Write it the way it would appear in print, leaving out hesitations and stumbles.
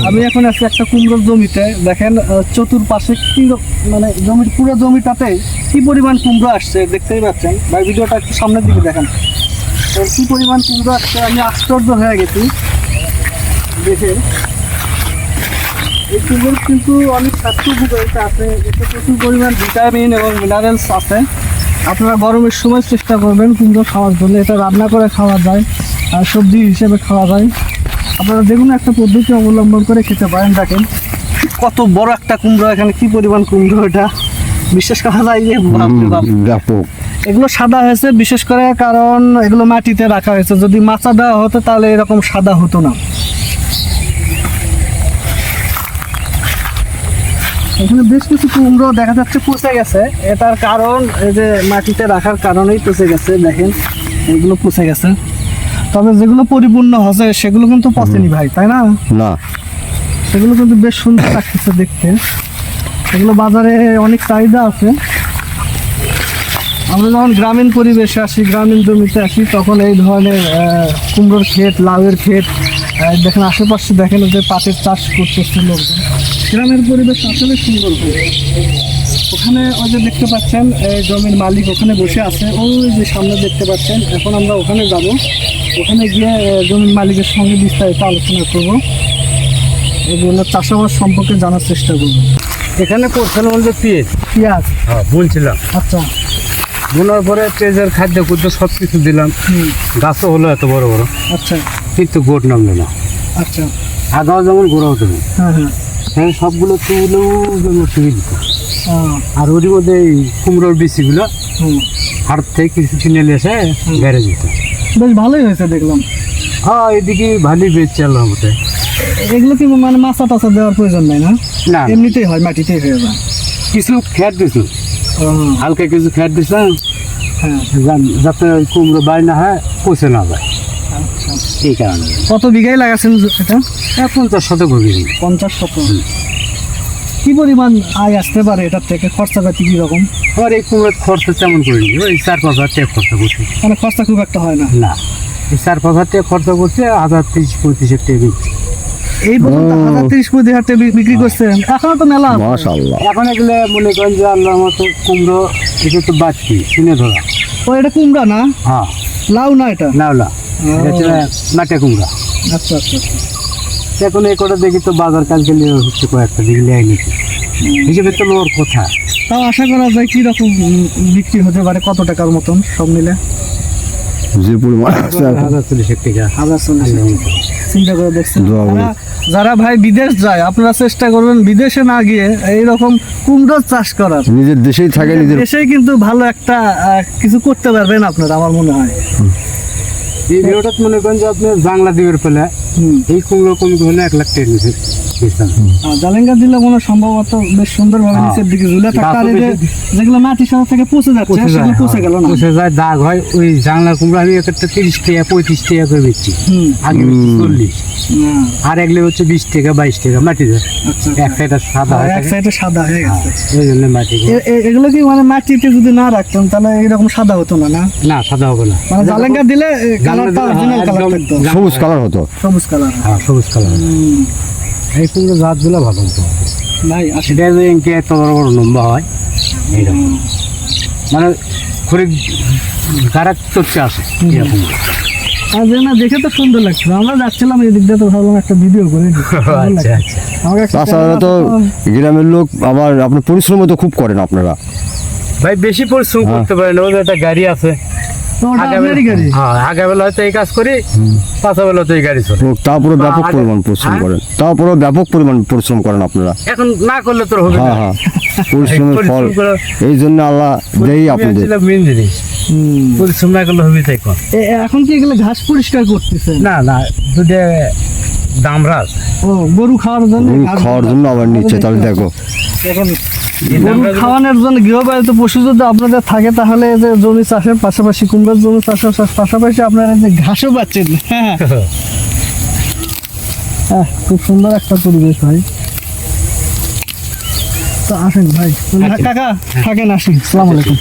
আমি এখন আছি একটা কুমড়োর জমিতে। দেখেন চতুর্পাশে কি মানে জমির পুরো জমিটাতে কি পরিমাণ কুমড়ো আসছে দেখতেই পাচ্ছেন ভাই। ভিডিওটা একটু সামনের দিকে দেখেন, কি পরিমাণ কুমড়ো আসছে। আমি আশ্চর্য হয়ে গেছি দেখে। এই কুমড়োর কিন্তু অনেক স্বাস্থ্য উপকারিতা আছে, এতে প্রচুর পরিমাণ ভিটামিন এবং মিনারেলস আছে। আপনারা গরমের সময় চেষ্টা করবেন কুমড়ো খাওয়ার জন্য। এটা রান্না করে খাওয়া যায় আর সবজি হিসেবে খাওয়া যায়। আপনারা যে কোনো একটা পদ্ধতি অবলম্বন করে খেতে পারেন। দেখেন কত বড় একটা কুমড়ো, এখানে কি পরিমাণ কুমড়ো, এটা বিশেষ করা যায় যে ব্যাপক। এগুলো সাদা হয়েছে বিশেষ করে কারণ এগুলো মাটিতে রাখা হয়েছে। যদি মাচা দেওয়া হতো তাহলে এরকম সাদা হতো না। এখানে বেশ কিছু কুমড়ো দেখা যাচ্ছে পচে গেছে। এটার কারণ এই যে মাটিতে রাখার কারণেই পচে গেছে। দেখেন এগুলো পচে গেছে, তবে যেগুলো পরিপূর্ণ হচ্ছে সেগুলো কিন্তু পচেনি ভাই, তাই না? না, সেগুলো কিন্তু বেশ সুন্দর লাগতেছে দেখতে। এগুলো বাজারে অনেক চাহিদা আছে। আমরা যখন গ্রামীণ পরিবেশে আসি, গ্রামীণ জমিতে আসি, তখন এই ধরনের কুমড়োর ক্ষেত, লাউয়ের ক্ষেত দেখেন। আশেপাশে দেখেন যে পাটের চাষ করতেছে লোকজন। গ্রামের পরিবেশ আসলে সুন্দর। ওখানে ওই যে দেখতে পাচ্ছেন জমির মালিক ওখানে বসে আছে, ওই যে সামনে দেখতে পাচ্ছেন। এখন আমরা ওখানে যাব, ওখানে গিয়ে জমির মালিকের সঙ্গে বিস্তারিত আলোচনা করব, এগুলো চাষাবাদ সম্পর্কে জানার চেষ্টা করব। এখানে করছিলাম যে পেঁয়াজ বুনছিলাম। আচ্ছা, বোনার পরে পেঁয়াজের খাদ্য খুদ্য সব কিছু দিলাম, গাছও হলো এত বড় বড়, আচ্ছা, কিন্তু গোট নামলো না। আচ্ছা, আগাও যেমন গোড়াও তেমন। হ্যাঁ হ্যাঁ, হ্যাঁ, সবগুলো তুলেও টিভি দিত। আর ওর মধ্যে এই কুমড়োর বিচিগুলো হাট থেকে কিছু কিনে নিয়ে এসে বেড়ে দিত। বেশ ভালোই হয়েছে দেখলাম। হ্যাঁ, এদিকে ভালোই বেচ চালাম মতে। এগুলো কি মানে মাছা টাছা দেওয়ার প্রয়োজন নাই না? না, এমনিতেই হয়, মাটিতেই হয়ে যায়। কিছু খ্যাট দিছু, হালকা কিছু খ্যাট দিছিলাম, হ্যাঁ, যাতে ওই কুমড়ো বাড়ি না হয়, পচে না যায়। আচ্ছা, এই কারণে। কত বিঘাই লাগাচ্ছেন এটা? 50 শতক হবে। 50 শতক। কি পরিমাণ আয় আসতে পারে এটার থেকে? খরচাপাতি কিরকম? আমার এই কুমড়োর খরচা তেমন করিনি, ওই 4-5 হাজার টাকা খরচা করছি। মানে খরচা খুব একটা হয় না? না, এই 4-5 হাজার টাকা খরচা করছে, 1030-35 টাকা বিক্রি। এই পর্যন্ত 1030-35 হাজার টাকা বিক্রি করছেন? এখনো তো মেলা। মাশাআল্লাহ। এখন এগুলো মনে করেন যে আল্লাহর মতো কুমড়ো, এটা তো বাড়তি চিনে ধরা। ও, এটা কুমড়া না? হ্যাঁ, লাউ না এটা? নাওলা, এটা নাটে কুমড়া। আচ্ছা আচ্ছা আচ্ছা। এখন এই কটা দেখি তো বাজার কালকে নিয়ে হচ্ছে কয়েকটা দিকে নেয় নাকি, হিসেবে তো লোর কথা। তাও আশা করা যায় কি রকম বিক্রি হতে পারে, কত টাকার মতন সব মিলে? যে পরিমাণ 1040 টাকা। 1040। চিন্তা করে দেখছেন? যারা ভাই বিদেশ যায়, আপনারা চেষ্টা করবেন বিদেশে না গিয়ে এইরকম কুমড়ো চাষ করার। নিজের দেশেই থাকে, নিজের দেশেই কিন্তু ভালো একটা কিছু করতে পারবেন আপনারা, আমার মনে হয়। এই ভিডিওটা মনে করেন যে আপনি বাংলা দ্বীপের পেলে এই কুমড়ো কমতে হলে 1 লাখ টাকা নিচে জালেঙ্গা দিলে মনে সম্ভবত বেশ সুন্দরভাবে নিচের দিকে ঝুলে থাকে। আর যেগুলো মাটির সাথে থেকে পচে যাচ্ছে সেগুলো পচে গেল না, পচে যায়, দাগ হয়। ওই জাংলা কুমড়ো আমি একটা 30 টাকা 35 টাকা করে বেচছি, আগে 40। আর এগুলো হচ্ছে 20 টাকা 22 টাকা মাটি যায়। এক সাইডে সাদা, এক সাইডে সাদা হয়ে গেছে। ওই জন্য মাটি। এগুলো কি মানে মাটিতে যদি না রাখতাম তাহলে এরকম সাদা হতো না? না না, সাদা হবে না। মানে জালেঙ্গা দিলে কালারটা অরিজিনাল কালার থাকতো, সবুজ কালার হতো। সবুজ কালার। হ্যাঁ, সবুজ কালার। এই কুমড়ো জাতগুলো ভালো হতো ভাই। সেটা যে ইনকে এত বড় বড় লম্বা হয়, এইরকম মানে ঘুরে গাড়া চড়তে আসে এরকম। আর যে না, দেখে তো সুন্দর লাগছিল। আমরা যাচ্ছিলাম এই দিক দিয়ে, তো ভাবলাম একটা ভিডিও করে দিই। তাছাড়া তো গ্রামের লোক আবার আপনার পরিশ্রমও তো খুব করেন আপনারা ভাই, বেশি পরিশ্রম করতে পারেন। ওদের একটা গাড়ি আছে, আগাবেলা হয়তো এই কাজ করি, পাঁচাবেলা তো এই গাড়ি চলে। তারপরে ব্যাপক পরিমাণ পরিশ্রম করেন, তারপরে ব্যাপক পরিমাণ পরিশ্রম করেন আপনারা। এখন না করলে তোর হবে না। হ্যাঁ, পরিশ্রমের ফল এই জন্য আল্লাহ দেই আপনাদের। মেন জিনিস, পরিশ্রম না করলে হবে তাই কর। এখন কি এগুলো ঘাস পরিষ্কার করতেছে? না না, দুটো দামরাজ। ও, গরু খাওয়ার জন্য? খাওয়ার জন্য আবার নিচ্ছে। তাহলে দেখো, এখন গরু খাওয়ানোর জন্য গৃহপালিত পশু যদি আপনাদের থাকে, তাহলে যে জমি চাষের পাশাপাশি, কুমড়োর জমি চাষের পাশাপাশি আপনারা যে ঘাসও পাচ্ছেন। হ্যাঁ হ্যাঁ, খুব সুন্দর একটা পরিবেশ ভাই। তো আসেন ভাই, কাকা থাকেন, আসেন। আসসালামু আলাইকুম।